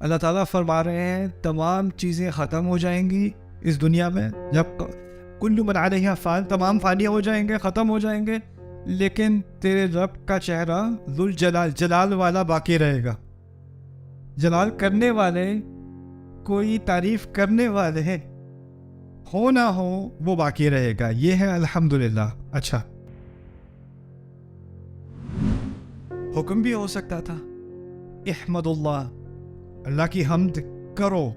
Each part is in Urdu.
اللہ تعالیٰ فرما رہے ہیں تمام چیزیں ختم ہو جائیں گی اس دنیا میں، جب کل من علیہا فان، تمام فانی ہو جائیں گے، ختم ہو جائیں گے، لیکن تیرے رب کا چہرہ ذوالجلال، جلال والا باقی رہے گا. جلال کرنے والے، کوئی تعریف کرنے والے ہو نہ ہو، وہ باقی رہے گا. یہ ہے الحمدللہ. اچھا، حکم بھی ہو سکتا تھا احمد اللہ، اللہ کی حمد کرو.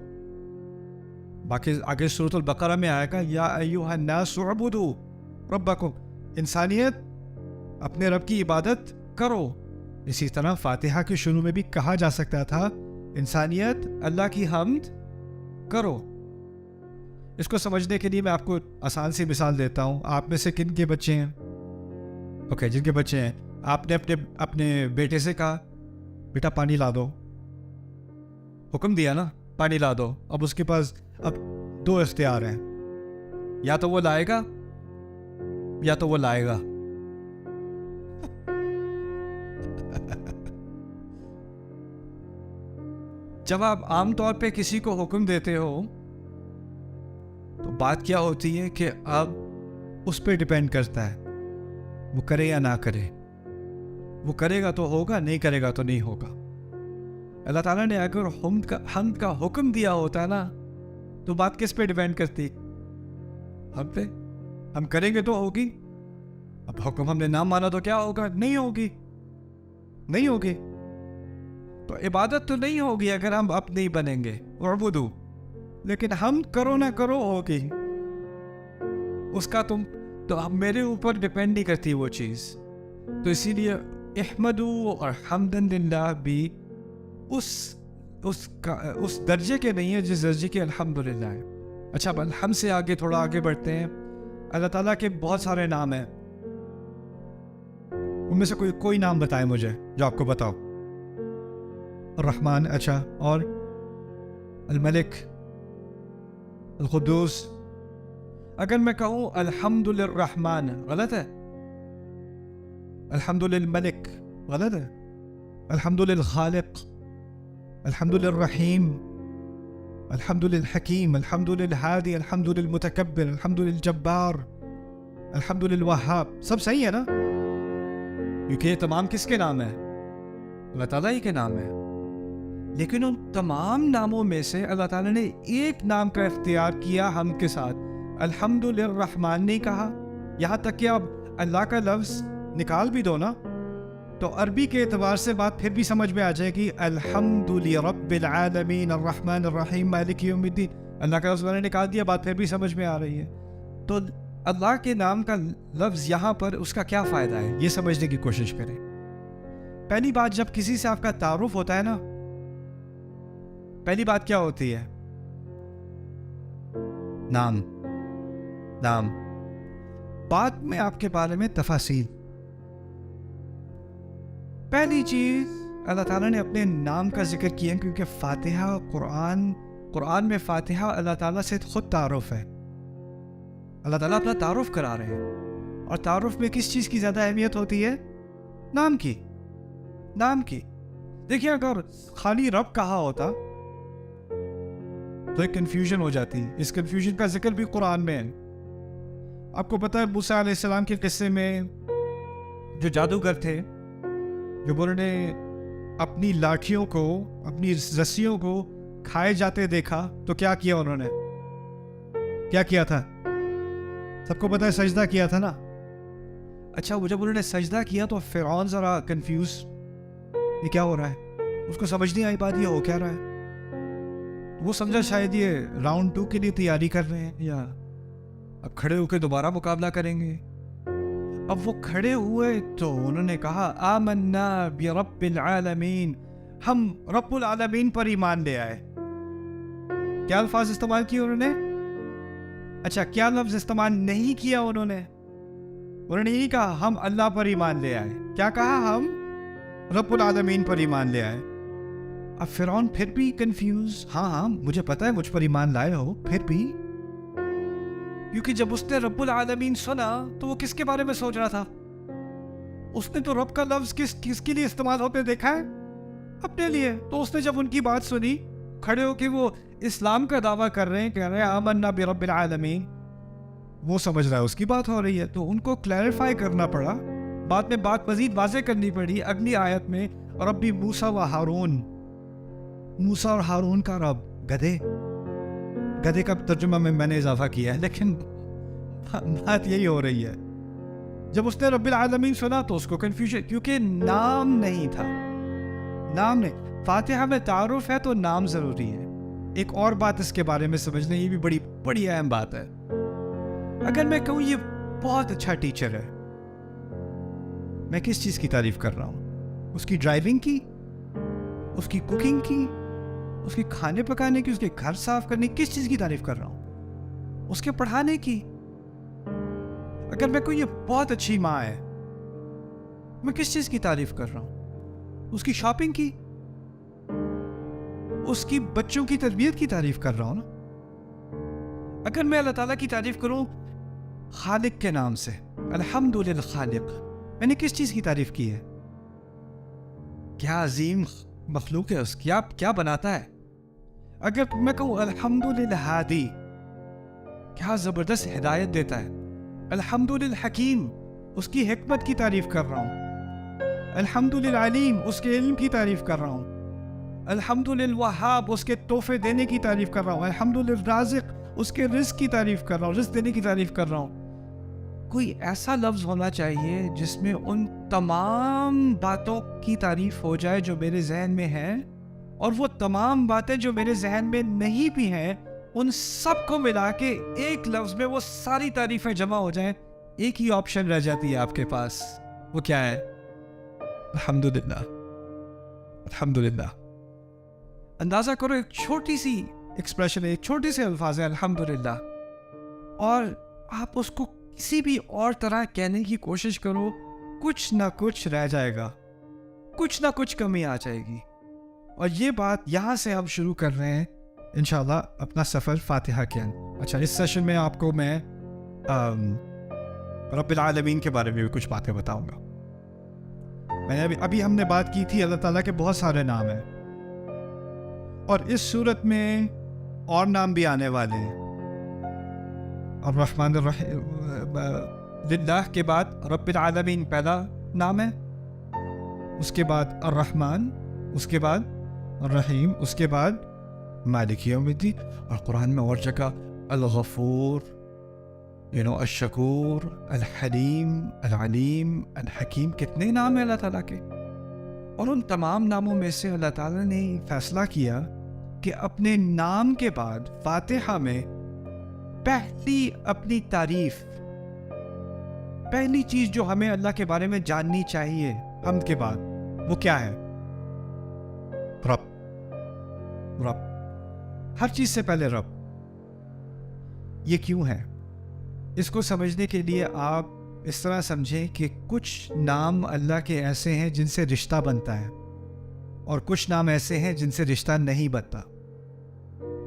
باقی آگے سورۃ البقرہ میں آئے گا یا ایھا الناس اعبدوا ربکم، انسانیت اپنے رب کی عبادت کرو. اسی طرح فاتحہ کے شروع میں بھی کہا جا سکتا تھا انسانیت اللہ کی حمد کرو. اس کو سمجھنے کے لیے میں آپ کو آسان سی مثال دیتا ہوں. آپ میں سے کن کے بچے ہیں؟ اوکے، جن کے بچے ہیں، آپ نے اپنے بیٹے سے کہا بیٹا پانی لا دو، حکم دیا نا پانی لا دو. اب اس کے پاس اب دو اختیار ہیں، یا تو وہ لائے گا یا تو وہ لائے گا. جب آپ عام طور پہ کسی کو حکم دیتے ہو تو بات کیا ہوتی ہے کہ اب اس پہ ڈیپینڈ کرتا ہے وہ کرے یا نہ کرے. وہ کرے گا تو ہوگا، نہیں کرے گا تو نہیں ہوگا. اللہ تعالیٰ نے اگر حمد کا حکم دیا ہوتا نا تو بات کس پہ ڈیپینڈ کرتی؟ ہم پہ. ہم کریں گے تو ہوگی. اب حکم ہم نے نہ مانا تو کیا ہوگا؟ نہیں ہوگی، نہیں ہوگی. تو عبادت تو نہیں ہوگی اگر ہم اب نہیں بنیں گے. اعبدو، لیکن ہم کرو نہ کرو ہوگی. اس کا تو اب میرے اوپر ڈیپینڈ نہیں کرتی وہ چیز. تو اسی لیے احمدو اور حمدن للہ بھی اس درجے کے نہیں ہے جس درجے کے الحمدللہ ہے. اچھا، اب الحمد سے آگے تھوڑا آگے بڑھتے ہیں. اللہ تعالیٰ کے بہت سارے نام ہیں، ان میں سے کوئی نام بتائیں مجھے جو آپ کو بتاؤ. الرحمن، اچھا، اور الملک، القدوس. اگر میں کہوں الحمد للرحمن غلط ہے، الحمد للملک غلط ہے، الحمد للخالق، الحمد للرحیم، الحمد للحکیم، الحمد للہادی، الحمد للمتکبر، الحمد للجبار، الحمد للوہاب. سب صحیح ہے نا؟ کیونکہ یہ تمام کس کے نام ہیں؟ اللہ تعالیٰ ہی کے نام ہیں. لیکن ان تمام ناموں میں سے اللہ تعالیٰ نے ایک نام کا اختیار کیا ہم کے ساتھ. الحمد للرحمن نہیں کہا. یہاں تک کہ اب اللہ کا لفظ نکال بھی دو نا تو عربی کے اعتبار سے بات پھر بھی سمجھ میں آ جائے گی. الحمد لرب العالمین الرحمن الرحیم مالک یوم الدین. اللہ کا لفظ میں نے نکال دیا، بات پھر بھی سمجھ میں آ رہی ہے. تو اللہ کے نام کا لفظ یہاں پر اس کا کیا فائدہ ہے، یہ سمجھنے کی کوشش کریں. پہلی بات، جب کسی سے آپ کا تعارف ہوتا ہے نا، پہلی بات کیا ہوتی ہے؟ نام. بعد میں آپ کے بارے میں تفاصیل. پہلی چیز اللہ تعالیٰ نے اپنے نام کا ذکر کیا کیونکہ فاتحہ قرآن میں فاتحہ اللہ تعالیٰ سے خود تعارف ہے. اللہ تعالیٰ اپنا تعارف کرا رہے ہیں، اور تعارف میں کس چیز کی زیادہ اہمیت ہوتی ہے؟ نام کی. دیکھیں، اگر خالی رب کہا ہوتا تو ایک کنفیوژن ہو جاتی. اس کنفیوژن کا ذکر بھی قرآن میں ہے. آپ کو پتہ ہے موسیٰ علیہ السلام کے قصے میں جو جادوگر تھے، جب انہوں نے اپنی لاٹھیوں کو، اپنی رسیوں کو کھائے جاتے دیکھا تو کیا کیا انہوں نے؟ کیا کیا تھا؟ سب کو پتہ ہے، سجدہ کیا تھا نا. اچھا، وہ جب انہوں نے سجدہ کیا تو فرعون ذرا کنفیوز، یہ کیا ہو رہا ہے؟ اس کو سمجھ نہیں آئی بات یہ ہو کیا رہا ہے. وہ سمجھا شاید یہ راؤنڈ 2 کے لیے تیاری کر رہے ہیں، یا اب کھڑے ہو کے دوبارہ مقابلہ کریں گے. اب وہ کھڑے ہوئے تو انہوں نے کہا آمنا برب العالمین، ہم رب العالمین پر ایمان لے آئے. کیا الفاظ استعمال کیے انہوں نے؟ اچھا، کیا لفظ استعمال نہیں کیا انہوں نے نہیں کہا ہم اللہ پر ایمان لے آئے. کیا کہا؟ ہم رب العالمین پر ایمان لے آئے. اب فرعون پھر بھی کنفیوز. ہاں مجھے پتا ہے مجھ پر ایمان لائے ہو، پھر بھی، کیونکہ جب اس نے رب العالمین سنا تو وہ کس کے بارے میں سوچ رہا تھا؟ اس نے تو رب کا لفظ کس کے لیے استعمال ہوتے دیکھا ہے؟ اپنے لیے. تو اس نے جب ان کی بات سنی کھڑے ہو کے وہ اسلام کا دعویٰ کر رہے ہیں، کہہ رہے ہیں آمنا برب العالمین، وہ سمجھ رہا ہے اس کی بات ہو رہی ہے، تو ان کو کلیریفائی کرنا پڑا، بعد میں بات مزید واضح کرنی پڑی اگلی آیت میں، ربی موسیٰ و ہارون، موسیٰ اور ہارون کا رب گدھے، گدھے کا ترجمہ میں نے اضافہ کیا ہے، لیکن بات یہی ہو رہی ہے۔ جب اس نے رب العالمین سنا تو اس کو کنفیوژن، کیونکہ نام نہیں تھا، نام نہیں، فاتحہ میں تعارف ہے تو نام ضروری ہے۔ ایک اور بات اس کے بارے میں سمجھنا، یہ بھی بڑی بڑی اہم بات ہے۔ اگر میں کہوں یہ بہت اچھا ٹیچر ہے، میں کس چیز کی تعریف کر رہا ہوں؟ اس کی ڈرائیونگ کی، اس کی کوکنگ کی، اس کے کھانے پکانے کی، اس کے گھر صاف کرنے کی، کس چیز کی تعریف کر رہا ہوں؟ اس کے پڑھانے کی۔ اگر میں کوئی یہ بہت اچھی ماں ہے، میں کس چیز کی تعریف کر رہا ہوں؟ اس کی شاپنگ کی، اس کی بچوں کی تربیت کی تعریف کر رہا ہوں نا۔ اگر میں اللہ تعالیٰ کی تعریف کروں خالق کے نام سے، الحمد للخالق، میں نے کس چیز کی تعریف کی ہے؟ کیا عظیم مخلوق ہے اس کی، کیا بناتا ہے۔ اگر میں کہوں الحمد للہادی، کیا زبردست ہدایت دیتا ہے۔ الحمد للحکیم، اس کی حکمت کی تعریف کر رہا ہوں۔ الحمد للعلیم، اس کے علم کی تعریف کر رہا ہوں۔ الحمد للوہاب، اس کے تحفے دینے کی تعریف کر رہا ہوں۔ الحمد للرازق، اس کے رزق کی تعریف کر رہا ہوں، رزق دینے کی تعریف کر رہا ہوں۔ کوئی ایسا لفظ ہونا چاہیے جس میں ان تمام باتوں کی تعریف ہو جائے جو میرے ذہن میں ہیں، اور وہ تمام باتیں جو میرے ذہن میں نہیں بھی ہیں، ان سب کو ملا کے ایک لفظ میں وہ ساری تعریفیں جمع ہو جائیں۔ ایک ہی آپشن رہ جاتی ہے آپ کے پاس، وہ کیا ہے؟ الحمدللہ، الحمدللہ۔ اندازہ کرو، ایک چھوٹی سی ایکسپریشن ہے، ایک چھوٹے سے الفاظ ہے الحمدللہ، اور آپ اس کو کسی بھی اور طرح کہنے کی کوشش کرو، کچھ نہ کچھ رہ جائے گا، کچھ نہ کچھ کمی آ جائے گی۔ اور یہ بات یہاں سے ہم شروع کر رہے ہیں انشاءاللہ اپنا سفر فاتحہ کے اندر۔ اچھا، اس سیشن میں آپ کو میں رب العالمین کے بارے میں بھی کچھ باتیں بتاؤں گا۔ میں نے ابھی ہم نے بات کی تھی اللہ تعالیٰ کے بہت سارے نام ہیں، اور اس صورت میں اور نام بھی آنے والے ہیں۔ الرحمن الرحیم، للہ کے بعد رب العالمین پہلا نام ہے، اس کے بعد الرحمن، اس کے بعد الرحیم، اس کے بعد مالک یوم الدین، اور قرآن میں اور جگہ الغفور، الشکور، الحلیم، العلیم، الحکیم، کتنے نام ہیں اللہ تعالیٰ کے۔ اور ان تمام ناموں میں سے اللہ تعالیٰ نے فیصلہ کیا کہ اپنے نام کے بعد فاتحہ میں پہلی اپنی تعریف، پہلی چیز جو ہمیں اللہ کے بارے میں جاننی چاہیے حمد کے بعد، وہ کیا ہے؟ رب، رب، ہر چیز سے پہلے رب۔ یہ کیوں ہے؟ اس کو سمجھنے کے لیے آپ اس طرح سمجھیں کہ کچھ نام اللہ کے ایسے ہیں جن سے رشتہ بنتا ہے، اور کچھ نام ایسے ہیں جن سے رشتہ نہیں بنتا۔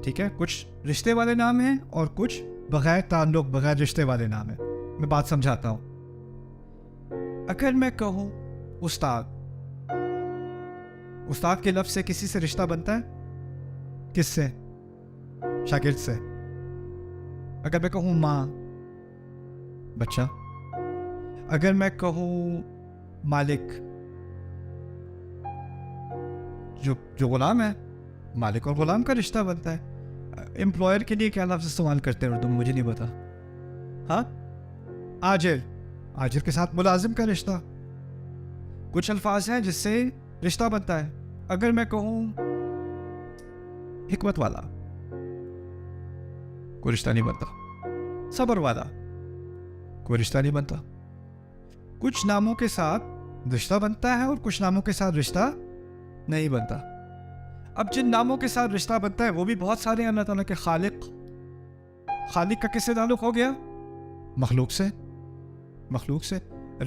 ٹھیک ہے، کچھ رشتے والے نام ہیں اور کچھ بغیر تعلق، بغیر رشتے والے نام ہیں۔ میں بات سمجھاتا ہوں۔ اگر میں کہوں استاد، استاد کے لفظ سے کسی سے رشتہ بنتا ہے؟ کس سے؟ شاگرد سے۔ اگر میں کہوں ماں، بچہ۔ اگر میں کہوں مالک، جو غلام ہے، مالک اور غلام کا رشتہ بنتا ہے۔ امپلائر کے لیے کیا لفظ استعمال کرتے ہیں اردو میں؟ مجھے نہیں پتا۔ ہاں، آجر، آجر کے ساتھ ملازم کا رشتہ۔ کچھ الفاظ ہیں جس سے رشتہ بنتا ہے۔ اگر میں کہوں حکمت والا، کوئی رشتہ نہیں بنتا۔ صبر والا، کوئی رشتہ نہیں بنتا۔ کچھ ناموں کے ساتھ رشتہ بنتا ہے اور کچھ ناموں کے ساتھ رشتہ نہیں بنتا۔ اب جن ناموں کے ساتھ رشتہ بنتا ہے وہ بھی بہت سارے ہیں۔ اللہ تعالیٰ کے خالق، خالق کا کس سے تعلق ہو گیا؟ مخلوق سے، مخلوق سے۔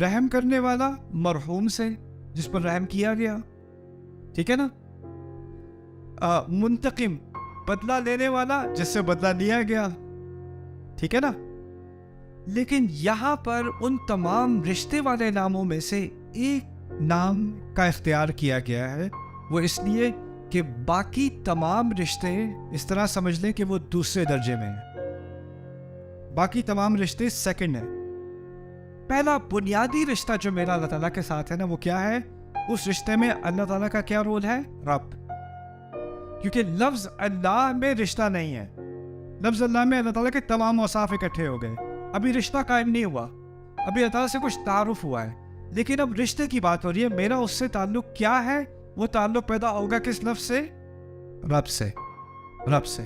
رحم کرنے والا، مرحوم سے، جس پر رحم کیا گیا، ٹھیک ہے نا۔ منتقم، بدلہ لینے والا، جس سے بدلہ لیا گیا، ٹھیک ہے نا۔ لیکن یہاں پر ان تمام رشتے والے ناموں میں سے ایک نام کا اختیار کیا گیا ہے، وہ اس لیے کہ باقی تمام رشتے اس طرح سمجھ لیں کہ وہ دوسرے درجے میں ہیں. باقی تمام رشتے سیکنڈ ہیں. پہلا بنیادی رشتہ جو میرا اللہ تعالیٰ کے ساتھ ہے نا، وہ کیا ہے؟ اس رشتے میں اللہ تعالیٰ کا کیا رول ہے؟ رب. کیونکہ لفظ اللہ میں رشتہ نہیں ہے. لفظ اللہ میں اللہ تعالیٰ کے تمام اوصاف اکٹھے ہو گئے. ابھی رشتہ قائم نہیں ہوا، ابھی اللہ تعالیٰ سے کچھ تعارف ہوا ہے، لیکن اب رشتے کی بات ہو رہی ہے. میرا اس سے تعلق کیا ہے؟ وہ تعلق پیدا ہوگا کس لفظ سے؟ رب سے. رب سے.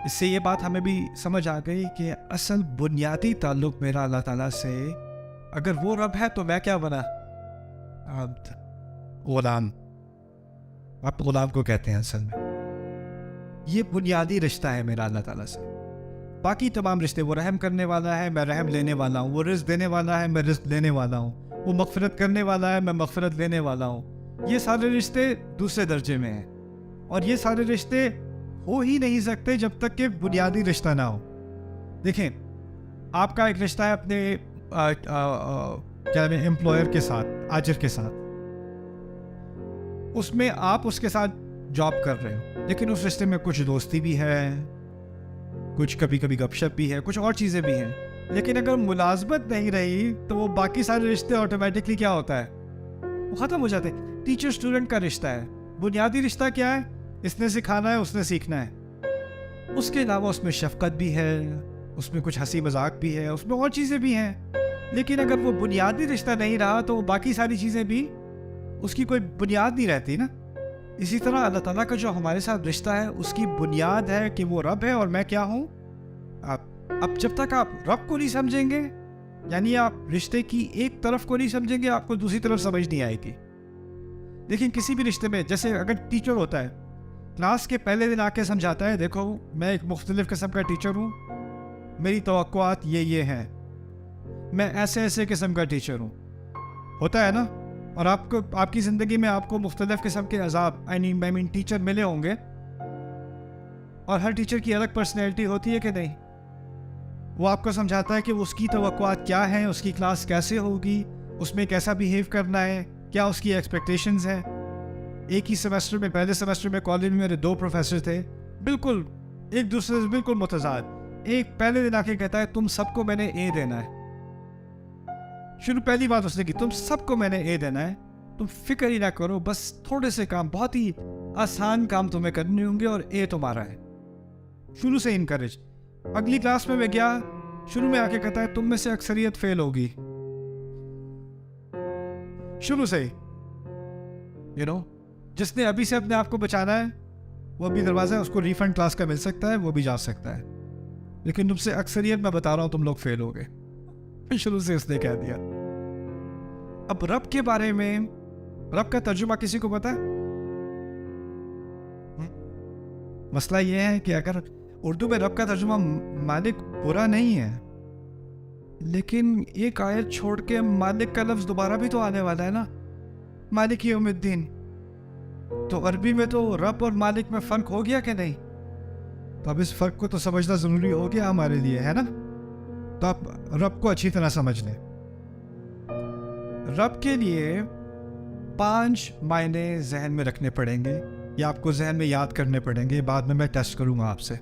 اس سے یہ بات ہمیں بھی سمجھ آ گئی کہ اصل بنیادی تعلق میرا اللہ تعالیٰ سے، اگر وہ رب ہے تو میں کیا بنا؟ عبد، غلام. آپ غلام کو کہتے ہیں اصل میں. یہ بنیادی رشتہ ہے میرا اللہ تعالیٰ سے. باقی تمام رشتے، وہ رحم کرنے والا ہے، میں رحم لینے والا ہوں. وہ رزق دینے والا ہے، میں رزق لینے والا ہوں. وہ مغفرت کرنے والا ہے، میں مغفرت لینے والا ہوں. یہ سارے رشتے دوسرے درجے میں ہیں، اور یہ سارے رشتے ہو ہی نہیں سکتے جب تک کہ بنیادی رشتہ نہ ہو. دیکھیں، آپ کا ایک رشتہ ہے اپنے کیا امپلائر کے ساتھ، آجر کے ساتھ. اس میں آپ اس کے ساتھ جاب کر رہے ہو، لیکن اس رشتے میں کچھ دوستی بھی ہے، کچھ کبھی کبھی گپ شپ بھی ہے، کچھ اور چیزیں بھی ہیں. لیکن اگر ملازمت نہیں رہی تو وہ باقی سارے رشتے آٹومیٹکلی کیا ہوتا ہے؟ وہ ختم ہو جاتے. ٹیچر اسٹوڈنٹ کا رشتہ ہے. بنیادی رشتہ کیا ہے؟ اس نے سکھانا ہے، اس نے سیکھنا ہے. اس کے علاوہ اس میں شفقت بھی ہے، اس میں کچھ ہنسی مذاق بھی ہے، اس میں اور چیزیں بھی ہیں. لیکن اگر وہ بنیادی رشتہ نہیں رہا تو باقی ساری چیزیں بھی، اس کی کوئی بنیاد نہیں رہتی نا. اسی طرح اللہ تعالیٰ کا جو ہمارے ساتھ رشتہ ہے، اس کی بنیاد ہے کہ وہ رب ہے اور میں کیا ہوں؟ اب جب تک آپ رب کو نہیں سمجھیں گے، یعنی آپ رشتے کی ایک طرف کو نہیں سمجھیں گے، آپ کو دوسری طرف سمجھ نہیں آئے گی. لیکن کسی بھی رشتے میں، جیسے اگر ٹیچر ہوتا ہے، کلاس کے پہلے دن آ کے سمجھاتا ہے، دیکھو میں ایک مختلف قسم کا ٹیچر ہوں، میری توقعات یہ ہیں، میں ایسے ایسے قسم کا ٹیچر ہوں. ہوتا ہے نا؟ اور آپ کی زندگی میں آپ کو مختلف قسم کے عذاب ٹیچر ملے ہوں گے، اور ہر ٹیچر کی الگ پرسنالٹی ہوتی ہے کہ نہیں؟ وہ آپ کو سمجھاتا ہے کہ اس کی توقعات کیا ہیں، اس کی کلاس کیسے ہوگی، اس میں کیسا بیہیو کرنا ہے، کیا اس کی ایکسپیکٹیشنز ہیں. ایک ہی سیمسٹر میں، پہلے سیمسٹر میں کالج میں میرے 2 پروفیسر تھے، بالکل ایک دوسرے سے بالکل متضاد. ایک پہلے دن آ کے کہتا ہے تم سب کو میں نے اے دینا ہے. پہلی بات اس نے کی، تم سب کو میں نے اے دینا ہے، تم فکر ہی نہ کرو، بس تھوڑے سے کام، بہت ہی آسان کام تمہیں کرنے ہوں گے اور اے تمہارا ہے. شروع سے انکریج. اگلی کلاس میں گیا، شروع میں آ کے کہتا ہے تم میں سے اکثریت فیل ہوگی. شروع سے ہی جس نے ابھی سے اپنے آپ کو بچانا ہے، وہ ابھی دروازہ ہے، اس کو ریفنڈ کلاس کا مل سکتا ہے، وہ بھی جا سکتا ہے. لیکن تم سے اکثریت میں بتا رہا ہوں تم لوگ فیل ہو گئے. شروع سے اس نے کہہ دیا. اب رب کے بارے میں، رب کا ترجمہ کسی کو پتا ہے؟ مسئلہ یہ ہے کہ اگر اردو میں رب کا ترجمہ مالک برا نہیں ہے، لیکن ایک آیت چھوڑ کے مالک کا لفظ دوبارہ بھی تو آنے والا ہے نا، مالک یوم الدین. تو عربی میں تو رب اور مالک میں فرق ہو گیا کہ نہیں؟ تو اب اس فرق کو تو سمجھنا ضروری ہو گیا ہمارے لیے، ہے نا؟ تو آپ رب کو اچھی طرح سمجھ لیں. رب کے لیے 5 معنی ذہن میں رکھنے پڑیں گے، یا آپ کو ذہن میں یاد کرنے پڑیں گے. بعد میں ٹیسٹ کروں گا آپ سے.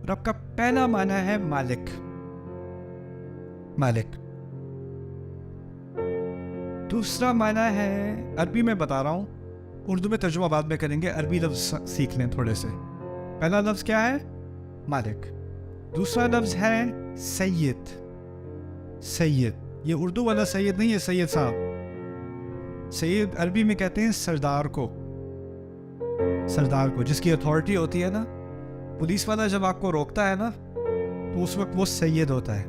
رب کا پہلا معنی ہے مالک. مالک. دوسرا معنی ہے، عربی میں بتا رہا ہوں، اردو میں ترجمہ بعد میں کریں گے. عربی لفظ سیکھ لیں تھوڑے سے. پہلا لفظ کیا ہے؟ مالک. دوسرا لفظ ہے سید. سید، یہ اردو والا سید نہیں ہے، سید صاحب. سید عربی میں کہتے ہیں سردار کو. سردار کو، جس کی اتھارٹی ہوتی ہے نا. پولیس والا جب آپ کو روکتا ہے نا، تو اس وقت وہ سید ہوتا ہے.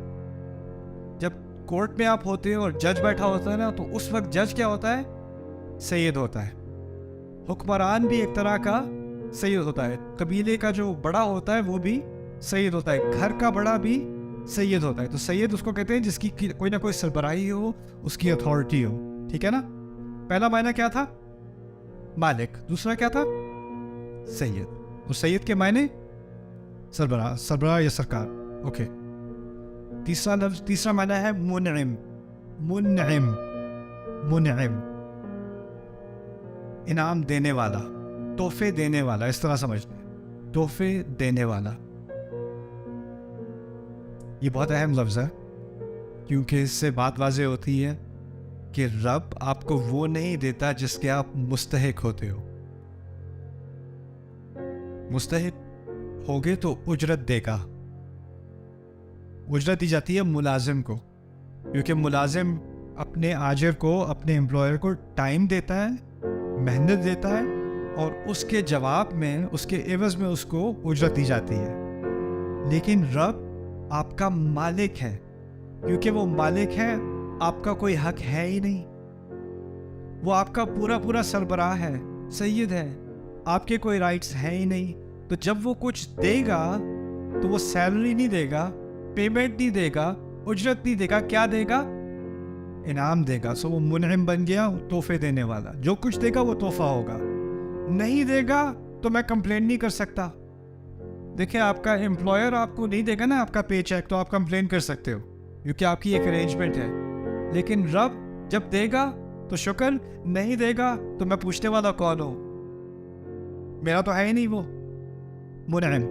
جب کورٹ میں آپ ہوتے ہیں اور جج بیٹھا ہوتا ہے نا، تو اس وقت جج کیا ہوتا ہے؟ سید ہوتا ہے. حکمران بھی ایک طرح کا سید ہوتا ہے. قبیلے کا جو بڑا ہوتا ہے وہ بھی سید ہوتا ہے. گھر کا بڑا بھی سید ہوتا ہے. تو سید اس کو کہتے ہیں جس کی کوئی نہ کوئی سربراہی ہو، اس کی اتھارٹی ہو. ٹھیک ہے نا؟ پہلا معنی کیا تھا؟ مالک. دوسرا کیا تھا؟ سید. اور سید کے معنی سربراہ، سربراہ یا سرکار. اوکے. تیسرا معنی ہے منعم. منعم. منعم. انعام دینے والا, تحفے دینے والا, اس طرح سمجھتے ہیں, تحفے دینے والا. یہ بہت اہم لفظ ہے کیونکہ اس سے بات واضح ہوتی ہے کہ رب آپ کو وہ نہیں دیتا جس کے آپ مستحق ہوتے ہو. مستحق ہوگے تو اجرت دے گا. اجرت دی جاتی ہے ملازم کو, کیونکہ ملازم اپنے آجر کو, اپنے امپلائر کو ٹائم دیتا ہے, محنت دیتا ہے, اور اس کے جواب میں, اس کے عوض میں اس کو اجرت دی جاتی ہے. لیکن رب آپ کا مالک ہے. کیونکہ وہ مالک ہے, آپ کا کوئی حق ہے ہی نہیں. وہ آپ کا پورا سربراہ ہے, سید ہے, آپ کے کوئی رائٹس ہیں ہی نہیں. تو جب وہ کچھ دے گا تو وہ سیلری نہیں دے گا, پیمنٹ نہیں دے گا, اجرت نہیں دے گا, کیا دے گا؟ انعام دے گا. سو وہ منعم بن گیا, تحفے دینے والا. جو کچھ دے گا وہ تحفہ ہوگا. نہیں دے گا تو میں کمپلین نہیں کر سکتا. دیکھیں, آپ کا امپلائر آپ کو نہیں دے گا نا آپ کا پے چیک, تو آپ کمپلین کر سکتے ہو کیونکہ آپ کی ایک ارینجمنٹ ہے. لیکن رب جب دے گا تو شکر, نہیں دے گا تو میں پوچھنے والا کون ہوں؟ میرا تو ہے ہی نہیں وہ منعم.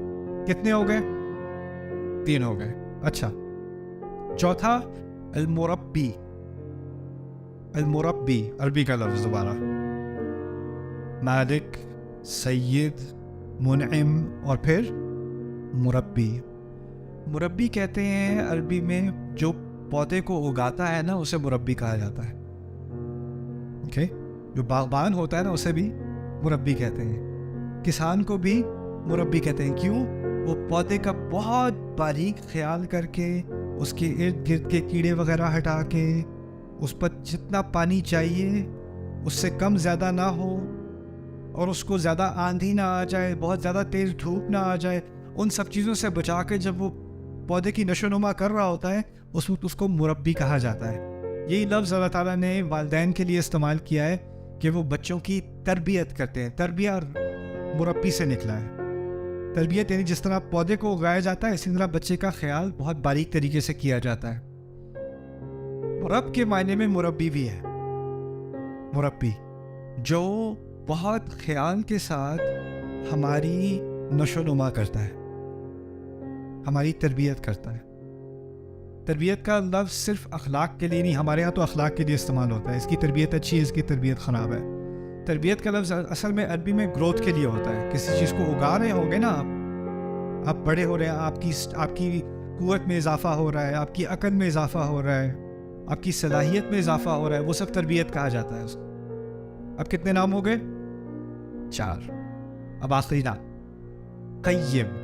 کتنے ہو گئے؟ 3 ہو گئے. اچھا, چوتھا المربی. المربی عربی کا لفظ, دوبارہ, مالک, سید, منعم اور پھر مربی. مربی کہتے ہیں عربی میں جو پودے کو اگاتا ہے نا, اسے مربی کہا جاتا ہے. اوکے, جو باغبان ہوتا ہے نا اسے بھی مربی کہتے ہیں. کسان کو بھی مربی کہتے ہیں. کیوں؟ وہ پودے کا بہت باریک خیال کر کے, اس کے ارد گرد کے کیڑے وغیرہ ہٹا کے, اس پر جتنا پانی چاہیے اس سے کم زیادہ نہ ہو, اور اس کو زیادہ آندھی نہ آ جائے, بہت زیادہ تیز دھوپ نہ آ جائے, ان سب چیزوں سے بچا کے جب وہ پودے کی نشو نما کر رہا ہوتا ہے, اس وقت اس کو مربی کہا جاتا ہے. یہی لفظ اللہ تعالیٰ نے والدین کے لیے استعمال کیا ہے کہ وہ بچوں کی تربیت کرتے ہیں. تربیہ مربی سے نکلا ہے. تربیت یعنی جس طرح پودے کو اگایا جاتا ہے, اسی طرح بچے کا خیال بہت باریک طریقے سے کیا جاتا ہے. رب کے معنی میں مربی بھی ہے. مربی جو بہت خیال کے ساتھ ہماری نشو نما کرتا ہے, ہماری تربیت کرتا ہے. تربیت کا لفظ صرف اخلاق کے لیے نہیں, ہمارے ہاں تو اخلاق کے لیے استعمال ہوتا ہے. اس کی تربیت اچھی ہے, اس کی تربیت خراب ہے. تربیت کا لفظ اصل میں عربی میں گروتھ کے لیے ہوتا ہے. کسی چیز کو اگا رہے ہوں گے نا آپ بڑے ہو رہے ہیں, آپ کی قوت میں اضافہ ہو رہا ہے, آپ کی عقل میں اضافہ ہو رہا ہے, آپ کی صلاحیت میں اضافہ ہو رہا ہے, وہ سب تربیت کہا جاتا ہے اس کو. اب کتنے نام ہو گئے؟ 4. اب آخری نام قیم.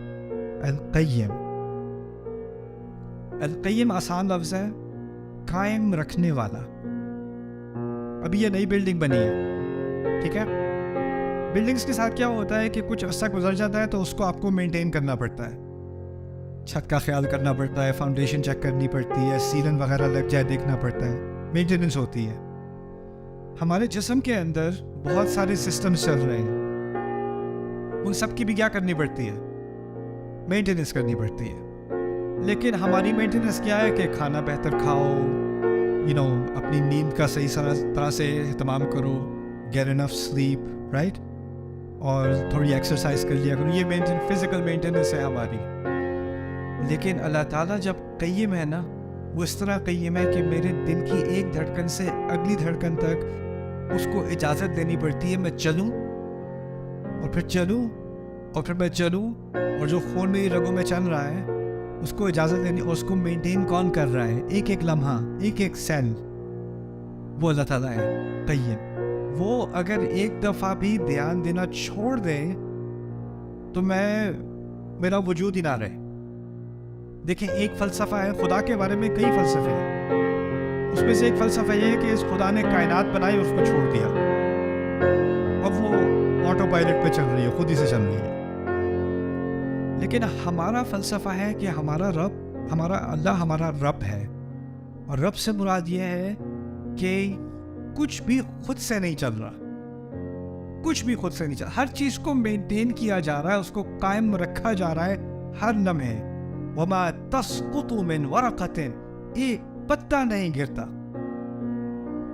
القیم. القیم آسان لفظ ہے, قائم رکھنے والا. ابھی یہ نئی بلڈنگ بنی ہے, ٹھیک ہے. بلڈنگز کے ساتھ کیا ہوتا ہے کہ کچھ عرصہ گزر جاتا ہے تو اس کو آپ کو مینٹین کرنا پڑتا ہے. چھت کا خیال کرنا پڑتا ہے, فاؤنڈیشن چیک کرنی پڑتی ہے, سیلن وغیرہ لگ جائے دیکھنا پڑتا ہے, مینٹیننس ہوتی ہے. ہمارے جسم کے اندر بہت سارے سسٹمز چل رہے ہیں, ان سب کی بھی کیا کرنی پڑتی ہے؟ مینٹیننس کرنی پڑتی ہے. لیکن ہماری مینٹیننس کیا ہے کہ کھانا بہتر کھاؤ, اپنی نیند کا صحیح طرح سے اہتمام کرو, گیٹ انف سلیپ, رائٹ, اور تھوڑی ایکسرسائز کر لیا کرو. یہ فزیکل مینٹیننس ہے ہماری. لیکن اللہ تعالیٰ جب قیم ہے نا, وہ اس طرح قیم ہے کہ میرے دل کی ایک دھڑکن سے اگلی دھڑکن تک اس کو اجازت دینی پڑتی ہے میں چلوں, اور پھر چلوں, اور پھر میں چلوں, اور جو خون میری رگوں میں چل رہا ہے اس کو اجازت دینی, اور اس کو مینٹین کون کر رہا ہے؟ ایک ایک لمحہ, ایک ایک سیل, وہ اللہ تعالیٰ ہے قیم. وہ اگر ایک دفعہ بھی دھیان دینا چھوڑ دے تو میرا وجود ہی نہ رہے. دیکھیں, ایک فلسفہ ہے, خدا کے بارے میں کئی فلسفے ہیں, اس میں سے ایک فلسفہ یہ ہے کہ اس خدا نے کائنات بنائی اور اس کو چھوڑ دیا, اب وہ آٹو پائلٹ پہ چل رہی ہے, خود ہی سے چل رہی ہے. لیکن ہمارا فلسفہ ہے کہ ہمارا اللہ ہمارا رب ہے, اور رب سے مراد یہ ہے کہ کچھ بھی خود سے نہیں چل رہا, کچھ بھی خود سے نہیں چل رہا, ہر چیز کو مینٹین کیا جا رہا ہے, اس کو قائم رکھا جا رہا ہے ہر لمحے. وما تسقط من ورقۃ, ایک پتا نہیں گرتا,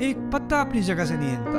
ایک پتا اپنی جگہ سے نہیں ہلتا.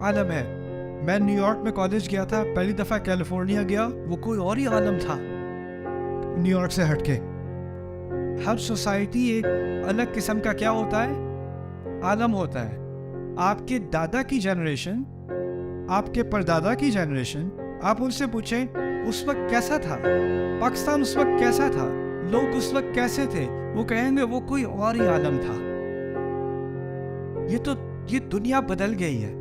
عالم ہے. میں نیو یارک میں کالج گیا تھا, پہلی دفعہ کیلیفورنیا گیا, وہ کوئی اور ہی عالم تھا نیو یارک سے ہٹ کے. ہر سوسائٹی ایک الگ قسم کا کیا ہوتا ہے, عالم ہوتا ہے. آپ کے دادا کی جنریشن, آپ کے پردادا کی جنریشن, آپ ان سے پوچھیں اس وقت کیسا تھا, پاکستان اس وقت کیسا تھا, لوگ اس وقت کیسے تھے, وہ کہیں گے وہ کوئی اور ہی عالم تھا. یہ دنیا بدل گئی ہے.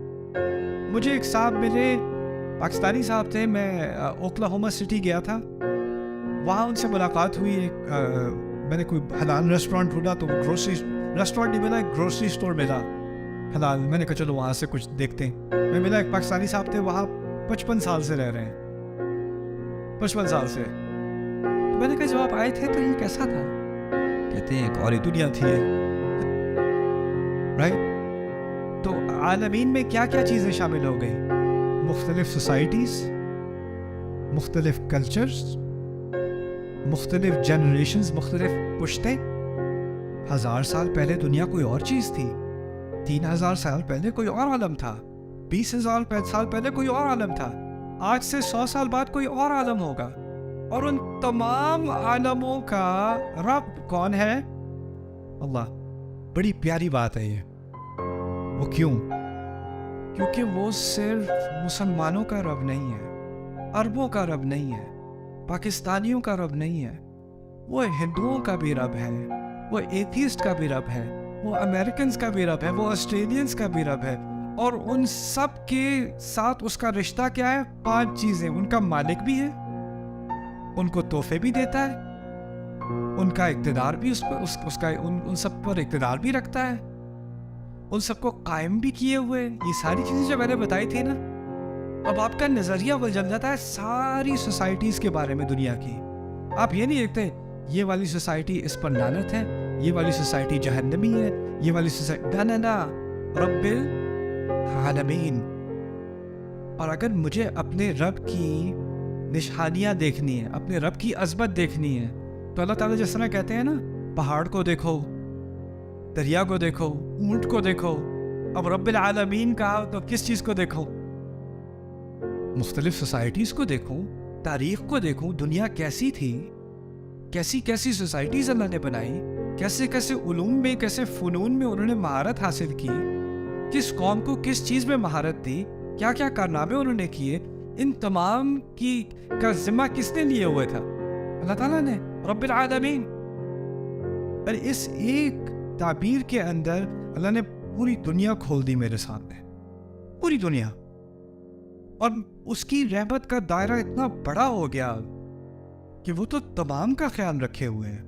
مجھے ایک صاحب ملے, پاکستانی صاحب تھے, میں اوکلاہوما سٹی گیا تھا, وہاں ان سے ملاقات ہوئی. میں نے کوئی حلال ریسٹورینٹ ڈھونڈا تو گروسری ریسٹورینٹ نہیں ملا, ایک گروسری اسٹور ملا حلال. میں نے کہا چلو وہاں سے کچھ دیکھتے ہیں. میں ملا, ایک پاکستانی صاحب تھے, وہاں 55 سال سے رہ رہے ہیں, 55 سال سے. تو میں نے کہا جب آپ آئے تھے تو یہ کیسا تھا؟ کہتے ہیں ایک اور ہی دنیا تھی. رائٹ. تو عالمین میں کیا کیا چیزیں شامل ہو گئی, مختلف سوسائٹیز, مختلف کلچرز, مختلف جنریشنز, مختلف پشتیں. 1000 سال پہلے دنیا کوئی اور چیز تھی, 3000 سال پہلے کوئی اور عالم تھا, 20,000 سال پہلے کوئی اور عالم تھا, آج سے 100 سال بعد کوئی اور عالم ہوگا. اور ان تمام عالموں کا رب کون ہے؟ اللہ. بڑی پیاری بات ہے یہ. وہ کیوں؟ کیونکہ وہ صرف مسلمانوں کا رب نہیں ہے, عربوں کا رب نہیں ہے, پاکستانیوں کا رب نہیں ہے, وہ ہندوؤں کا بھی رب ہے, وہ ایتھیسٹ کا بھی رب ہے, وہ امریکنز کا بھی رب ہے, وہ آسٹریلینز کا بھی رب ہے. اور ان سب کے ساتھ اس کا رشتہ کیا ہے؟ 5 چیزیں. ان کا مالک بھی ہے, ان کو تحفے بھی دیتا ہے, ان کا اقتدار بھی ان سب پر اقتدار بھی رکھتا ہے, ان سب کو قائم بھی کیے ہوئے. یہ ساری چیزیں جو میں نے بتائی تھی نا, اب آپ کا نظریہ بدل جاتا ہے ساری سوسائٹیز کے بارے میں دنیا کی. آپ یہ نہیں دیکھتے یہ والی سوسائٹی اس پر لعنت ہے, یہ والی سوسائٹی جہنمی ہے, یہ والی سوسائٹی نا رب العالمین. اور اگر مجھے اپنے رب کی نشانیاں دیکھنی ہے, اپنے رب کی عظمت دیکھنی ہے, تو اللہ تعالیٰ جس طرح کہتے ہیں نا, پہاڑ کو دیکھو, دریا کو دیکھو, اونٹ کو دیکھو. اب رب العالمین کہا تو کس چیز کو دیکھو؟ مختلف سوسائٹیز کو دیکھو, تاریخ کو دیکھو, دنیا کیسی تھی, کیسی کیسی سوسائٹیز اللہ نے بنائی, کیسے کیسے علوم میں, کیسے فنون میں انہوں نے مہارت حاصل کی, کس قوم کو کس چیز میں مہارت دی, کیا کیا کارنامے انہوں نے کیے. ان تمام کا ذمہ کس نے لیے ہوئے تھا؟ اللہ تعالیٰ نے, رب العالمین. اور اس ایک تعبیر کے اندر اللہ نے پوری دنیا کھول دی میرے سامنے, پوری دنیا. اور اس کی رحمت کا دائرہ اتنا بڑا ہو گیا کہ وہ تو تمام کا خیال رکھے ہوئے ہیں,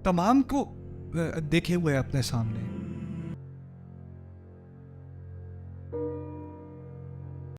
تمام کو دیکھے ہوئے اپنے سامنے.